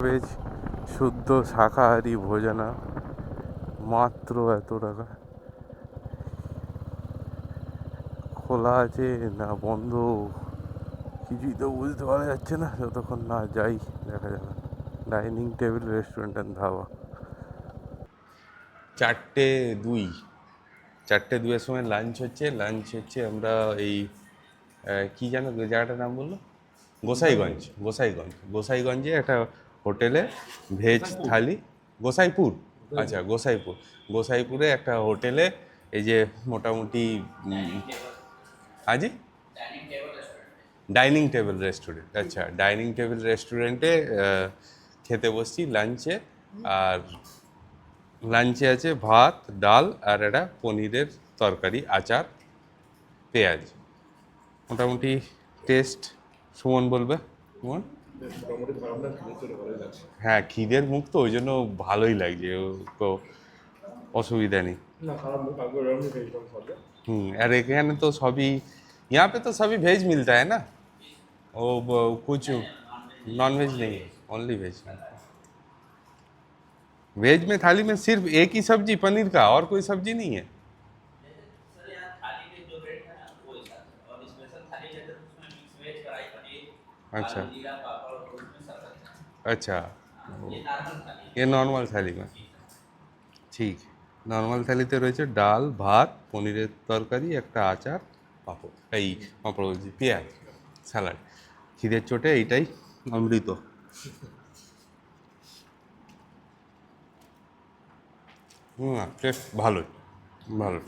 Veg শুদ্ধ শাকাহারি ভোজনা মাত্র এত টাকা। খোলা আছে না বন্ধ কিছুই তো বুঝতে পারা যাচ্ছে না যতক্ষণ না যাই দেখা যাবে। Dining table restaurant and dhaba. 4:02, 4:02-এর সময় লাঞ্চ হচ্ছে আমরা এই কি জানো জায়গাটার নাম বললো, গোসাইগঞ্জে একটা হোটেলে ভেজ থালি। গোসাইপুর, আচ্ছা গোসাইপুরে একটা হোটেলে এই যে মোটামুটি আজি ডাইনিং টেবিল রেস্টুরেন্ট, আচ্ছা ডাইনিং টেবিল রেস্টুরেন্টে খেতে বসছি লাঞ্চে। আর লাঞ্চে আছে ভাত ডাল আর একটা পনিরের তরকারি, আচার, পেঁয়াজ। মোটামুটি টেস্ট সুমন বলবে। সুমন, হ্যাঁ খিদের মুখ তো ওই জন্য ভালোই লাগছে, তো অসুবিধা নেই। আর এখানে তো সবই, यहाँ पे तो सभी वेज मिलता है ना, कुछ नॉन वेज नहीं है, ओनली वेज। वेज में थाली में सिर्फ एक ही सब्जी पनीर का, और कोई सब्जी नहीं है। अच्छा अच्छा, ये নর্মাল থালি में ঠিক। নর্মাল থালিতে রয়েছে ডাল ভাত পনিরের তরকারি একটা আচার পাঁপড়, এই পাঁপড় বলছি পেঁয়াজ, স্যালাড। খিদের চোটে এইটাই অমৃত। টেস্ট ভালোই, ভালো।